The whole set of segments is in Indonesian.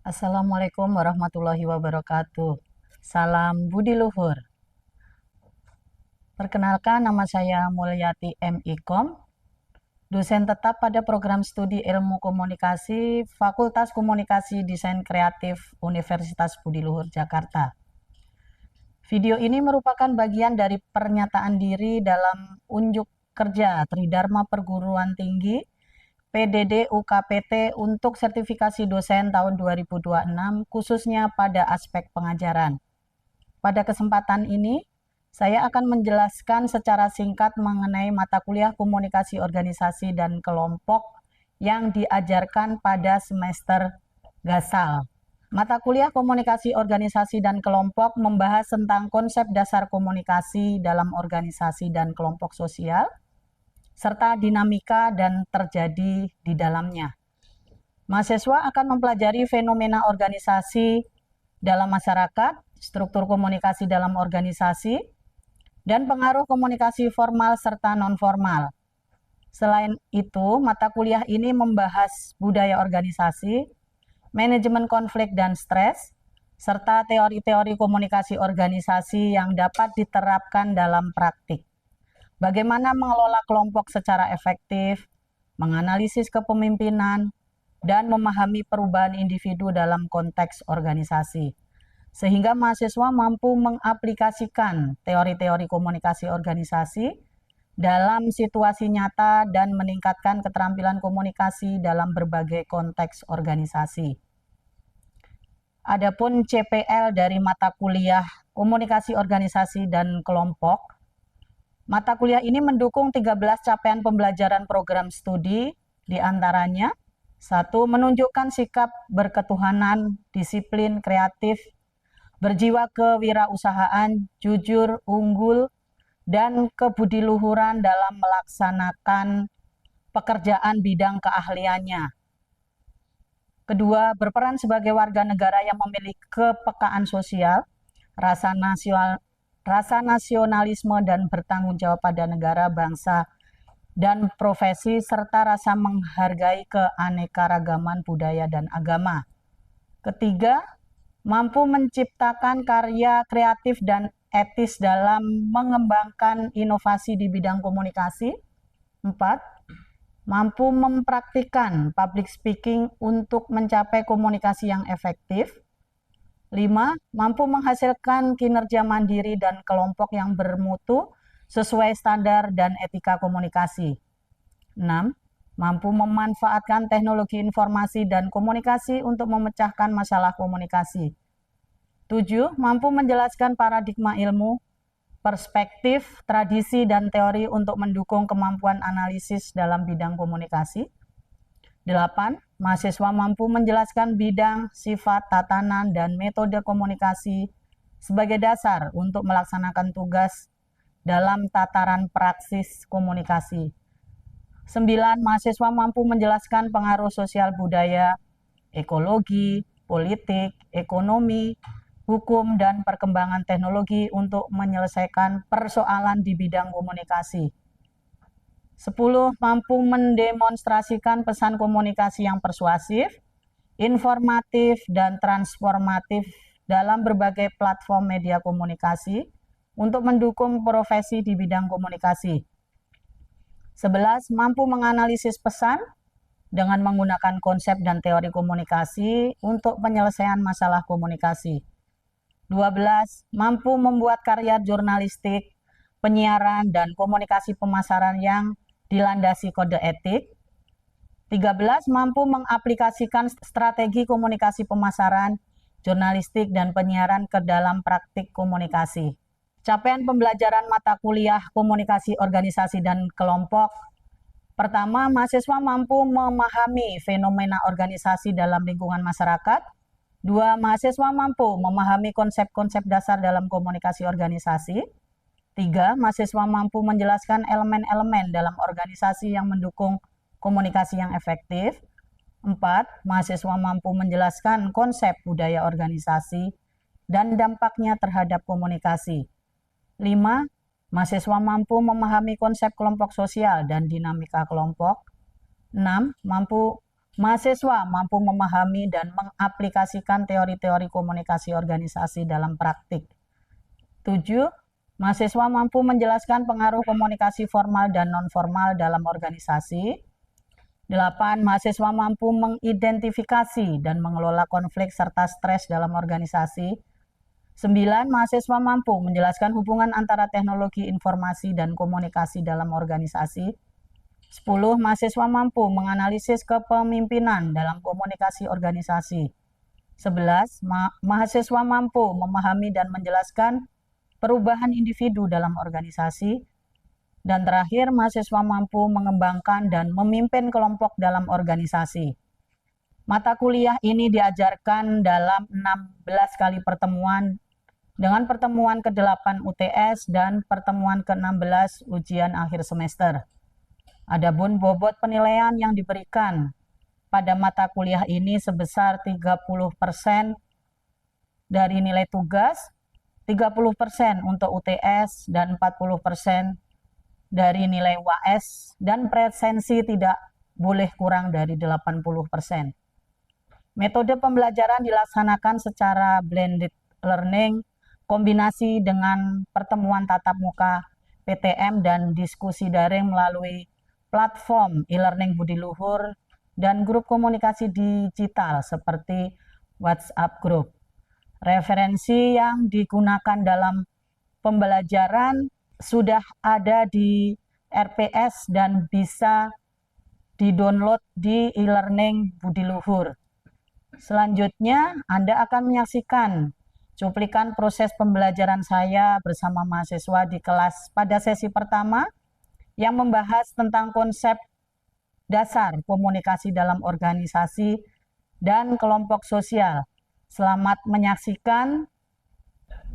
Assalamualaikum warahmatullahi wabarakatuh. Salam budi luhur. Perkenalkan, nama saya Mulyati M. Ikom, dosen tetap pada program studi Ilmu Komunikasi Fakultas Komunikasi Desain Kreatif Universitas Budi Luhur Jakarta. Video ini merupakan bagian dari pernyataan diri dalam unjuk kerja Tridharma Perguruan Tinggi PDD UKPT untuk sertifikasi dosen tahun 2026 khususnya pada aspek pengajaran. Pada kesempatan ini, saya akan menjelaskan secara singkat mengenai mata kuliah komunikasi organisasi dan kelompok yang diajarkan pada semester Gasal. Mata kuliah komunikasi organisasi dan kelompok membahas tentang konsep dasar komunikasi dalam organisasi dan kelompok sosial, serta dinamika dan terjadi di dalamnya. Mahasiswa akan mempelajari fenomena organisasi dalam masyarakat, struktur komunikasi dalam organisasi, dan pengaruh komunikasi formal serta non-formal. Selain itu, mata kuliah ini membahas budaya organisasi, manajemen konflik dan stres, serta teori-teori komunikasi organisasi yang dapat diterapkan dalam praktik. Bagaimana mengelola kelompok secara efektif, menganalisis kepemimpinan, dan memahami perubahan individu dalam konteks organisasi, sehingga mahasiswa mampu mengaplikasikan teori-teori komunikasi organisasi dalam situasi nyata dan meningkatkan keterampilan komunikasi dalam berbagai konteks organisasi. Adapun CPL dari mata kuliah komunikasi organisasi dan kelompok, mata kuliah ini mendukung 13 capaian pembelajaran program studi, diantaranya 1. Menunjukkan sikap berketuhanan, disiplin, kreatif, berjiwa kewirausahaan, jujur, unggul, dan kebudiluhuran dalam melaksanakan pekerjaan bidang keahliannya. Kedua, berperan sebagai warga negara yang memiliki kepekaan sosial, rasa nasionalisme dan bertanggung jawab pada negara, bangsa, dan profesi, serta rasa menghargai keanekaragaman budaya dan agama. Ketiga, mampu menciptakan karya kreatif dan etis dalam mengembangkan inovasi di bidang komunikasi. 4. Mampu mempraktikkan public speaking untuk mencapai komunikasi yang efektif. 5. Mampu menghasilkan kinerja mandiri dan kelompok yang bermutu sesuai standar dan etika komunikasi. 6. Mampu memanfaatkan teknologi informasi dan komunikasi untuk memecahkan masalah komunikasi. 7. Mampu menjelaskan paradigma ilmu, perspektif, tradisi, dan teori untuk mendukung kemampuan analisis dalam bidang komunikasi. 8. Mahasiswa mampu menjelaskan bidang, sifat, tatanan, dan metode komunikasi sebagai dasar untuk melaksanakan tugas dalam tataran praksis komunikasi. 9. Mahasiswa mampu menjelaskan pengaruh sosial budaya, ekologi, politik, ekonomi, hukum, dan perkembangan teknologi untuk menyelesaikan persoalan di bidang komunikasi. 10. Mampu mendemonstrasikan pesan komunikasi yang persuasif, informatif, dan transformatif dalam berbagai platform media komunikasi untuk mendukung profesi di bidang komunikasi. 11. Mampu menganalisis pesan dengan menggunakan konsep dan teori komunikasi untuk penyelesaian masalah komunikasi. 12. Mampu membuat karya jurnalistik, penyiaran, dan komunikasi pemasaran yang dilandasi kode etik. 13. Mampu mengaplikasikan strategi komunikasi pemasaran, jurnalistik, dan penyiaran ke dalam praktik komunikasi. Capaian pembelajaran mata kuliah komunikasi organisasi dan kelompok. Pertama, mahasiswa mampu memahami fenomena organisasi dalam lingkungan masyarakat. 2. Mahasiswa mampu memahami konsep-konsep dasar dalam komunikasi organisasi. 3. Mahasiswa mampu menjelaskan elemen-elemen dalam organisasi yang mendukung komunikasi yang efektif. 4. Mahasiswa mampu menjelaskan konsep budaya organisasi dan dampaknya terhadap komunikasi. 5. Mahasiswa mampu memahami konsep kelompok sosial dan dinamika kelompok. 6. Mampu mahasiswa mampu memahami dan mengaplikasikan teori-teori komunikasi organisasi dalam praktik. 7. Mahasiswa mampu menjelaskan pengaruh komunikasi formal dan non-formal dalam organisasi. 8. Mahasiswa mampu mengidentifikasi dan mengelola konflik serta stres dalam organisasi. 9. Mahasiswa mampu menjelaskan hubungan antara teknologi informasi dan komunikasi dalam organisasi. 10. Mahasiswa mampu menganalisis kepemimpinan dalam komunikasi organisasi. 11. Mahasiswa mampu memahami dan menjelaskan perubahan individu dalam organisasi. Dan terakhir, mahasiswa mampu mengembangkan dan memimpin kelompok dalam organisasi. Mata kuliah ini diajarkan dalam 16 kali pertemuan dengan pertemuan ke-8 UTS dan pertemuan ke-16 ujian akhir semester. Adapun bobot penilaian yang diberikan pada mata kuliah ini sebesar 30% dari nilai tugas, 30% untuk UTS, dan 40% dari nilai UAS, dan presensi tidak boleh kurang dari 80%. Metode pembelajaran dilaksanakan secara blended learning, kombinasi dengan pertemuan tatap muka PTM dan diskusi daring melalui platform e-learning Budi Luhur dan grup komunikasi digital seperti WhatsApp Group. Referensi yang digunakan dalam pembelajaran sudah ada di RPS dan bisa di-download di e-learning Budi Luhur. Selanjutnya, Anda akan menyaksikan cuplikan proses pembelajaran saya bersama mahasiswa di kelas pada sesi pertama yang membahas tentang konsep dasar komunikasi dalam organisasi dan kelompok sosial. Selamat menyaksikan.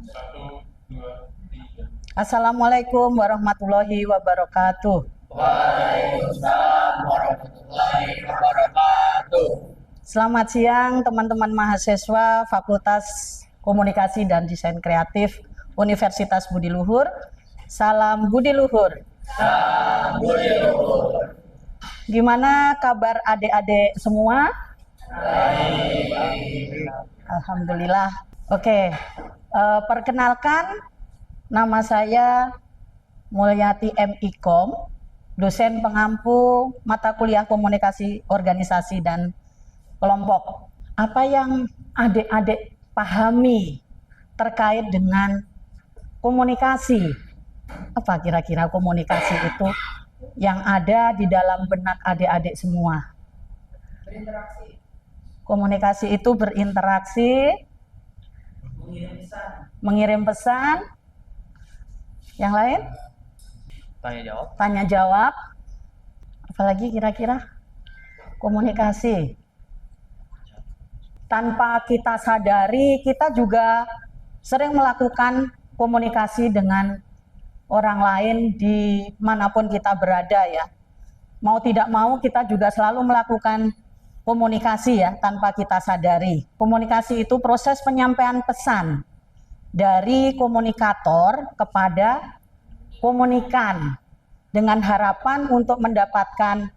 1, 2, 3. Assalamualaikum warahmatullahi wabarakatuh. Waalaikumsalam warahmatullahi wabarakatuh. Selamat siang teman-teman mahasiswa Fakultas Komunikasi dan Desain Kreatif Universitas Budi Luhur. Salam Budi Luhur. Salam Budi Luhur. Gimana kabar adik-adik semua? Baik. Alhamdulillah. Oke, perkenalkan, nama saya Mulyati M. Ikom, dosen pengampu mata kuliah komunikasi organisasi dan kelompok. Apa yang adik-adik pahami terkait dengan komunikasi? Apa kira-kira komunikasi itu yang ada di dalam benak adik-adik semua? Berinteraksi. Komunikasi itu berinteraksi, mengirim pesan. Yang lain? Tanya jawab. Tanya jawab. Apalagi kira-kira? Komunikasi. Tanpa kita sadari, kita juga sering melakukan komunikasi dengan orang lain di manapun kita berada ya. Mau tidak mau kita juga selalu melakukan komunikasi ya, tanpa kita sadari. Komunikasi itu proses penyampaian pesan dari komunikator kepada komunikan dengan harapan untuk mendapatkan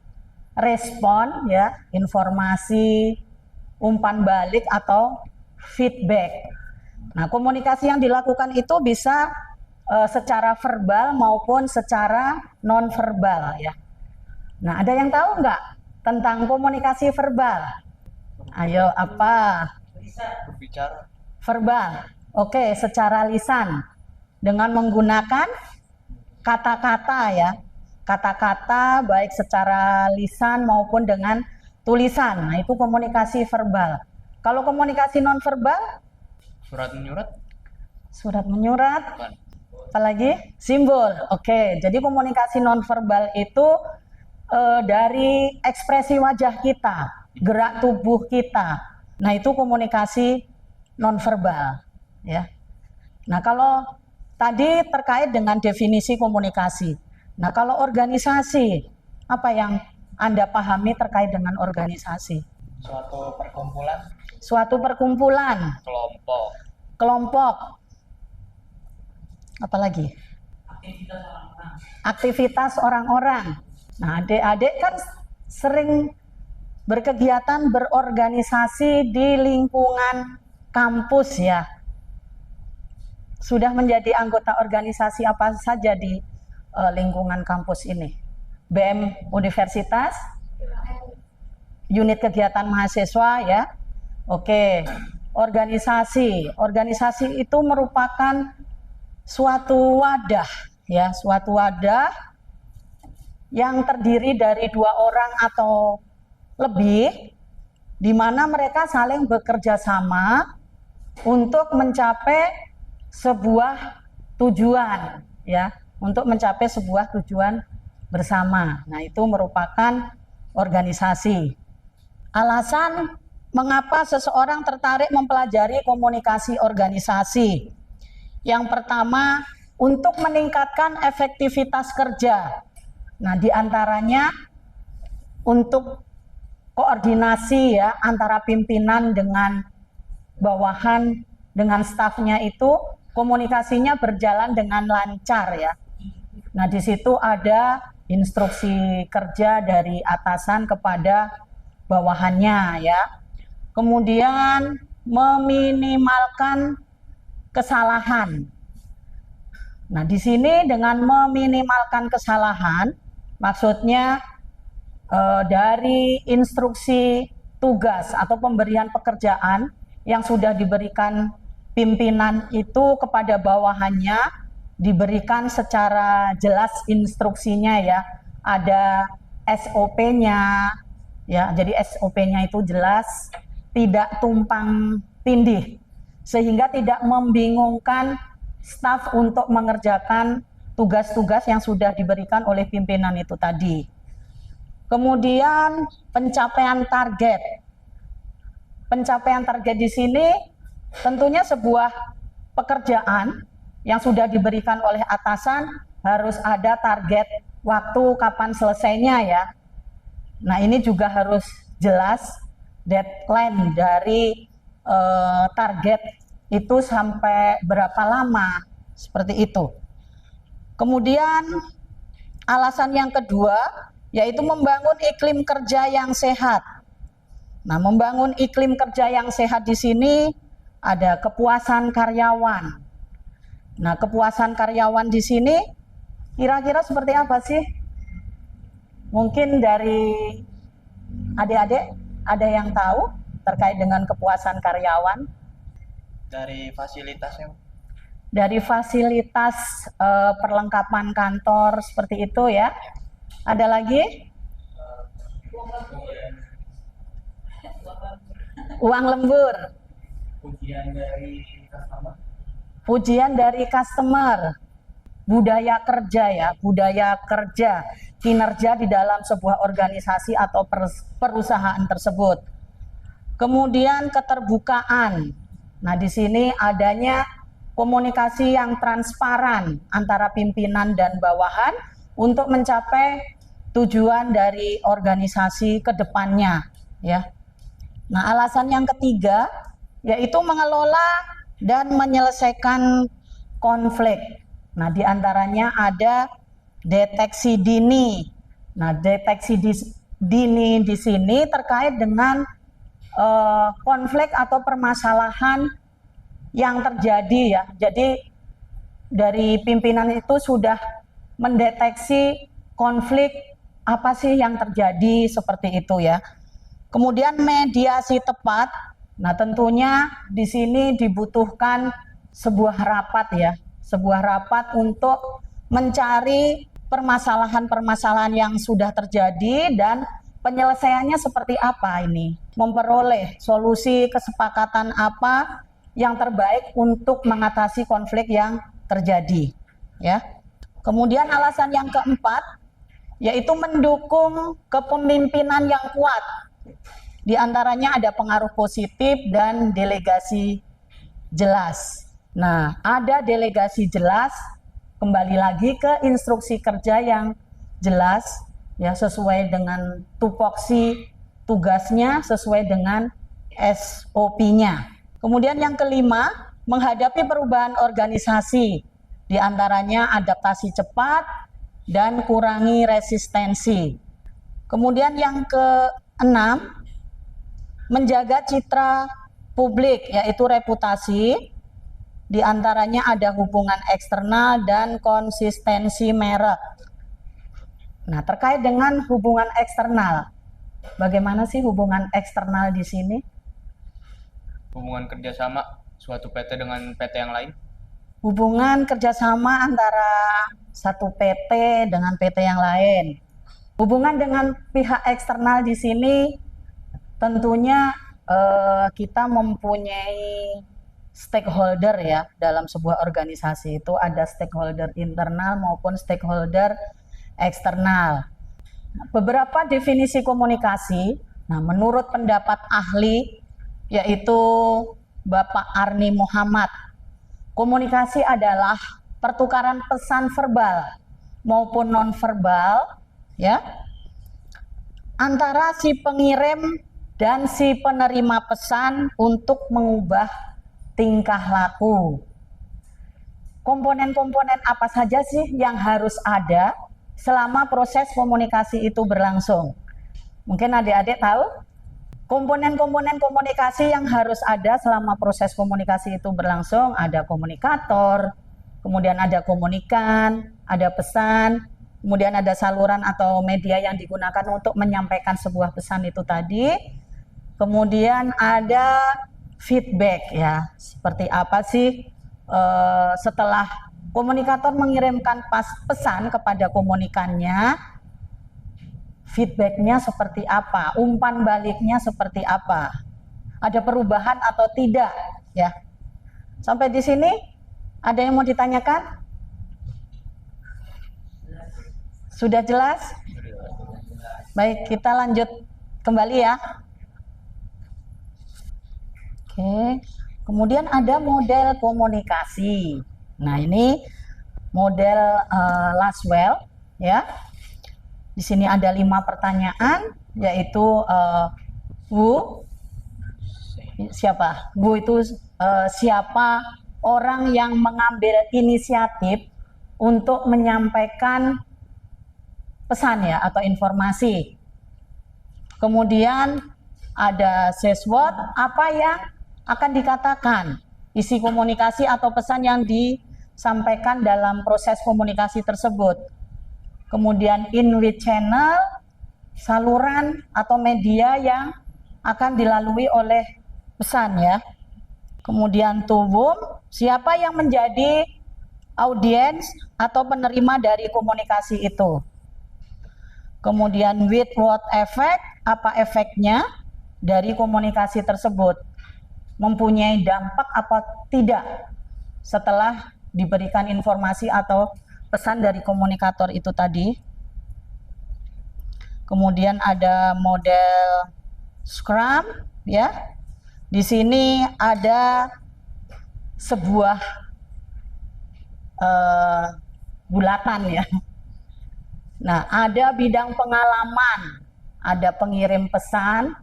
respon ya, informasi, umpan balik atau feedback. Nah, komunikasi yang dilakukan itu bisa secara verbal maupun secara non verbal ya. Nah, ada yang tahu nggak tentang komunikasi verbal? Ayo, apa? Berbicara. Verbal. Oke, secara lisan dengan menggunakan kata-kata ya. Kata-kata baik secara lisan maupun dengan tulisan. Nah, itu komunikasi verbal. Kalau komunikasi non verbal? Surat menyurat. Surat menyurat. Bukan. Apalagi? Simbol. Oke, jadi komunikasi non verbal itu dari ekspresi wajah kita, gerak tubuh kita. Nah, itu komunikasi non verbal ya. Nah, kalau tadi terkait dengan definisi komunikasi. Nah, kalau organisasi, apa yang Anda pahami terkait dengan organisasi? Suatu perkumpulan. Suatu perkumpulan, Kelompok. kelompok. Apalagi? Aktivitas orang-orang. Nah, adik-adik kan sering berkegiatan berorganisasi di lingkungan kampus ya. Sudah menjadi anggota organisasi apa saja di lingkungan kampus ini? BM Universitas, unit kegiatan mahasiswa ya. Oke, organisasi. Organisasi itu merupakan suatu wadah ya, suatu wadah yang terdiri dari 2 orang atau lebih, di mana mereka saling bekerja sama untuk mencapai sebuah tujuan ya, untuk mencapai sebuah tujuan bersama. Nah, itu merupakan organisasi. Alasan mengapa seseorang tertarik mempelajari komunikasi organisasi. Yang pertama, untuk meningkatkan efektivitas kerja. Nah, diantaranya untuk koordinasi ya antara pimpinan dengan bawahan dengan stafnya itu komunikasinya berjalan dengan lancar ya. Nah, di situ ada instruksi kerja dari atasan kepada bawahannya ya. Kemudian meminimalkan kesalahan. Nah, di sini dengan meminimalkan kesalahan maksudnya dari instruksi tugas atau pemberian pekerjaan yang sudah diberikan pimpinan itu kepada bawahannya diberikan secara jelas instruksinya ya, ada SOP-nya ya, jadi SOP-nya itu jelas, tidak tumpang tindih sehingga tidak membingungkan staf untuk mengerjakan tugas-tugas yang sudah diberikan oleh pimpinan itu tadi. Kemudian pencapaian target. Pencapaian target di sini tentunya sebuah pekerjaan yang sudah diberikan oleh atasan harus ada target waktu kapan selesainya ya. Nah, ini juga harus jelas deadline dari target itu sampai berapa lama, seperti itu. Kemudian alasan yang kedua yaitu membangun iklim kerja yang sehat. Nah, membangun iklim kerja yang sehat di sini ada kepuasan karyawan. Nah, kepuasan karyawan di sini kira-kira seperti apa sih? Mungkin dari adik-adik ada yang tahu terkait dengan kepuasan karyawan? Dari fasilitasnya. Dari fasilitas perlengkapan kantor seperti itu ya. Ada lagi? Uang lembur. Pujian dari customer. Pujian dari customer. Budaya kerja ya, budaya kerja, kinerja di dalam sebuah organisasi atau perusahaan tersebut. Kemudian keterbukaan. Nah, di sini adanya komunikasi yang transparan antara pimpinan dan bawahan untuk mencapai tujuan dari organisasi ke depannya ya. Nah, alasan yang ketiga yaitu mengelola dan menyelesaikan konflik. Nah, diantaranya ada deteksi dini. Nah, deteksi dini di sini terkait dengan konflik atau permasalahan yang terjadi ya. Jadi dari pimpinan itu sudah mendeteksi konflik apa sih yang terjadi seperti itu ya. Kemudian mediasi tepat. Nah, tentunya di sini dibutuhkan sebuah rapat ya, sebuah rapat untuk mencari permasalahan-permasalahan yang sudah terjadi dan penyelesaiannya seperti apa ini. Memperoleh solusi kesepakatan apa yang terbaik untuk mengatasi konflik yang terjadi ya. Kemudian alasan yang keempat yaitu mendukung kepemimpinan yang kuat. Di antaranya ada pengaruh positif dan delegasi jelas. Nah, ada delegasi jelas, kembali lagi ke instruksi kerja yang jelas ya, sesuai dengan tupoksi tugasnya, sesuai dengan SOP-nya. Kemudian yang kelima, menghadapi perubahan organisasi. Di antaranya adaptasi cepat dan kurangi resistensi. Kemudian yang 6. Menjaga citra publik, yaitu reputasi. Di antaranya ada hubungan eksternal dan konsistensi merek. Nah, terkait dengan hubungan eksternal, bagaimana sih hubungan eksternal di sini? Hubungan kerjasama suatu PT dengan PT yang lain. Hubungan kerjasama antara satu PT dengan PT yang lain. Hubungan dengan pihak eksternal di sini tentunya kita mempunyai stakeholder ya. Dalam sebuah organisasi itu ada stakeholder internal maupun stakeholder eksternal. Beberapa definisi komunikasi, nah menurut pendapat ahli yaitu Bapak Arni Muhammad, komunikasi adalah pertukaran pesan verbal maupun nonverbal ya antara si pengirim dan si penerima pesan untuk mengubah tingkah laku. Komponen-komponen apa saja sih yang harus ada selama proses komunikasi itu berlangsung? Mungkin adik-adik tahu? Komponen-komponen komunikasi yang harus ada selama proses komunikasi itu berlangsung, ada komunikator, kemudian ada komunikan, ada pesan, kemudian ada saluran atau media yang digunakan untuk menyampaikan sebuah pesan itu tadi. Kemudian ada feedback ya, seperti apa sih setelah komunikator mengirimkan pesan kepada komunikannya, feedbacknya seperti apa, umpan baliknya seperti apa, ada perubahan atau tidak ya. Sampai di sini ada yang mau ditanyakan? Sudah jelas? Baik, kita lanjut kembali ya. Oke, kemudian ada model komunikasi. Nah, ini model Laswell ya. Di sini ada 5 pertanyaan, yaitu who, siapa? Who itu siapa orang yang mengambil inisiatif untuk menyampaikan pesan ya atau informasi. Kemudian ada says what, apa yang akan dikatakan, isi komunikasi atau pesan yang disampaikan dalam proses komunikasi tersebut. Kemudian in which channel, saluran atau media yang akan dilalui oleh pesan ya. Kemudian to whom, siapa yang menjadi audiens atau penerima dari komunikasi itu. Kemudian with what effect, apa efeknya dari komunikasi tersebut, mempunyai dampak apa tidak setelah diberikan informasi atau pesan dari komunikator itu tadi. Kemudian ada model Scrum ya. Di sini ada sebuah bulatan ya. Nah, ada bidang pengalaman, ada pengirim pesan,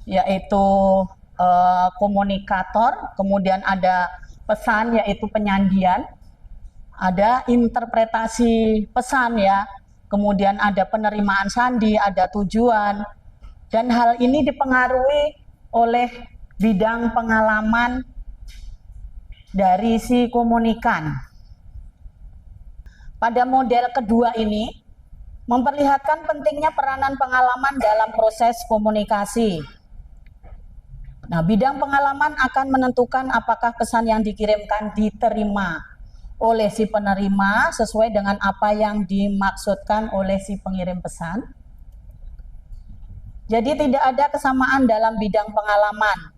yaitu komunikator, kemudian ada pesan, yaitu penyandian, ada interpretasi pesan ya, kemudian ada penerimaan sandi, ada tujuan, dan hal ini dipengaruhi oleh bidang pengalaman dari si komunikan. Pada model kedua ini, memperlihatkan pentingnya peranan pengalaman dalam proses komunikasi. Nah, bidang pengalaman akan menentukan apakah pesan yang dikirimkan diterima oleh si penerima sesuai dengan apa yang dimaksudkan oleh si pengirim pesan. Jadi tidak ada kesamaan dalam bidang pengalaman.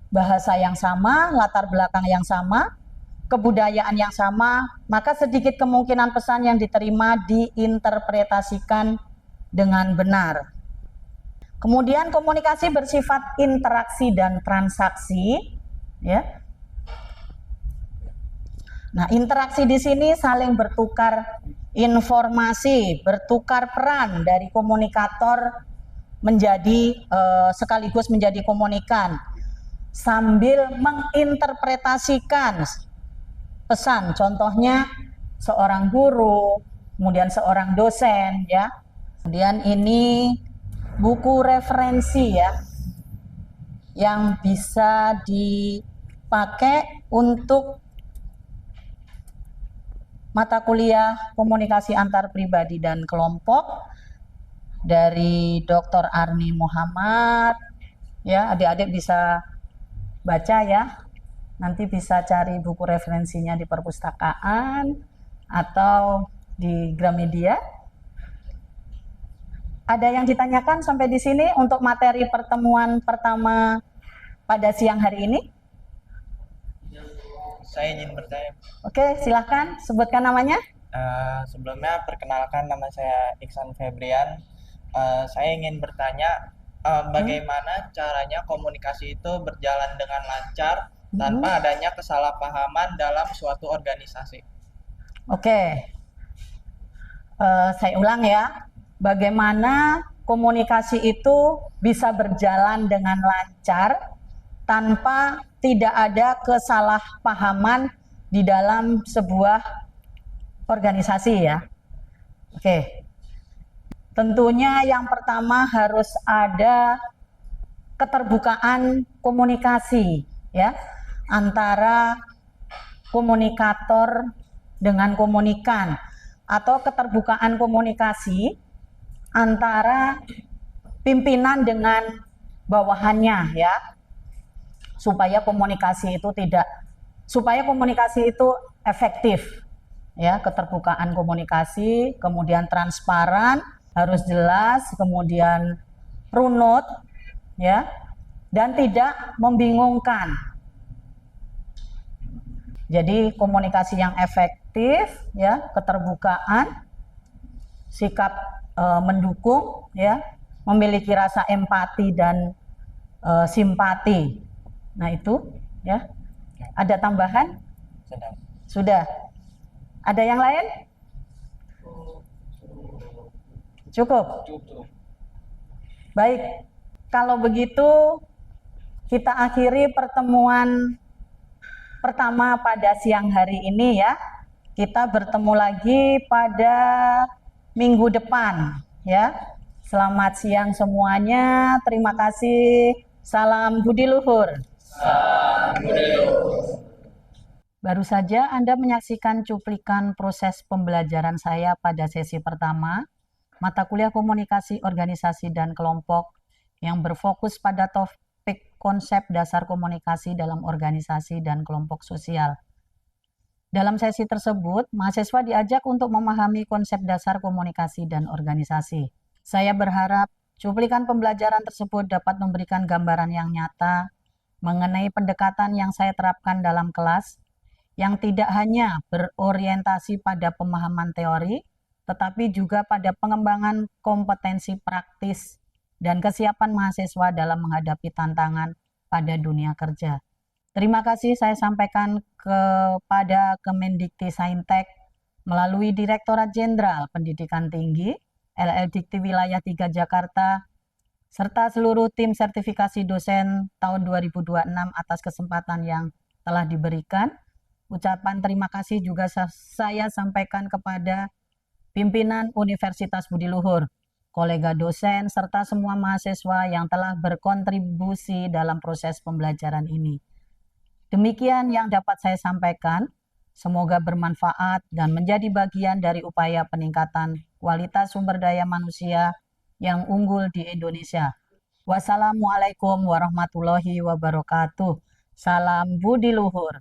Bahasa yang sama, latar belakang yang sama, kebudayaan yang sama, maka sedikit kemungkinan pesan yang diterima diinterpretasikan dengan benar. Kemudian komunikasi bersifat interaksi dan transaksi, ya. Nah, interaksi di sini saling bertukar informasi, bertukar peran dari komunikator menjadi sekaligus menjadi komunikan, sambil menginterpretasikan pesan. Contohnya seorang guru, kemudian seorang dosen, ya. Kemudian ini buku referensi ya, yang bisa dipakai untuk mata kuliah komunikasi antar pribadi dan kelompok dari Dr. Arni Muhammad. Ya, adik-adik bisa baca ya. Nanti bisa cari buku referensinya di perpustakaan atau di Gramedia. Ada yang ditanyakan sampai di sini untuk materi pertemuan pertama pada siang hari ini? Saya ingin bertanya. Oke, silahkan sebutkan namanya. Sebelumnya perkenalkan, nama saya Iksan Febrian. Saya ingin bertanya bagaimana caranya komunikasi itu berjalan dengan lancar tanpa adanya kesalahpahaman dalam suatu organisasi. Oke, saya ulang ya. Bagaimana komunikasi itu bisa berjalan dengan lancar tanpa tidak ada kesalahpahaman di dalam sebuah organisasi ya. Oke. Tentunya yang pertama harus ada keterbukaan komunikasi ya antara komunikator dengan komunikan, atau keterbukaan komunikasi antara pimpinan dengan bawahannya ya, supaya komunikasi itu efektif ya. Keterbukaan komunikasi, kemudian transparan, harus jelas, kemudian runut ya, dan tidak membingungkan. Jadi komunikasi yang efektif ya, keterbukaan, sikap mendukung ya, memiliki rasa empati dan simpati. Nah itu ya. Ada tambahan? Sudah. Ada yang lain? Cukup. Baik, kalau begitu kita akhiri pertemuan pertama pada siang hari ini ya. Kita bertemu lagi pada minggu depan ya. Selamat siang semuanya. Terima kasih. Salam budi luhur. Salam budi luhur. Baru saja Anda menyaksikan cuplikan proses pembelajaran saya pada sesi pertama, mata kuliah komunikasi organisasi dan kelompok yang berfokus pada topik konsep dasar komunikasi dalam organisasi dan kelompok sosial. Dalam sesi tersebut, mahasiswa diajak untuk memahami konsep dasar komunikasi dan organisasi. Saya berharap cuplikan pembelajaran tersebut dapat memberikan gambaran yang nyata mengenai pendekatan yang saya terapkan dalam kelas, yang tidak hanya berorientasi pada pemahaman teori, tetapi juga pada pengembangan kompetensi praktis dan kesiapan mahasiswa dalam menghadapi tantangan pada dunia kerja. Terima kasih saya sampaikan kepada Kemendikti-Saintek melalui Direktorat Jenderal Pendidikan Tinggi, LL Dikti Wilayah 3 Jakarta, serta seluruh tim sertifikasi dosen tahun 2026 atas kesempatan yang telah diberikan. Ucapan terima kasih juga saya sampaikan kepada pimpinan Universitas Budi Luhur, kolega dosen, serta semua mahasiswa yang telah berkontribusi dalam proses pembelajaran ini. Demikian yang dapat saya sampaikan. Semoga bermanfaat dan menjadi bagian dari upaya peningkatan kualitas sumber daya manusia yang unggul di Indonesia. Wassalamualaikum warahmatullahi wabarakatuh. Salam budi luhur.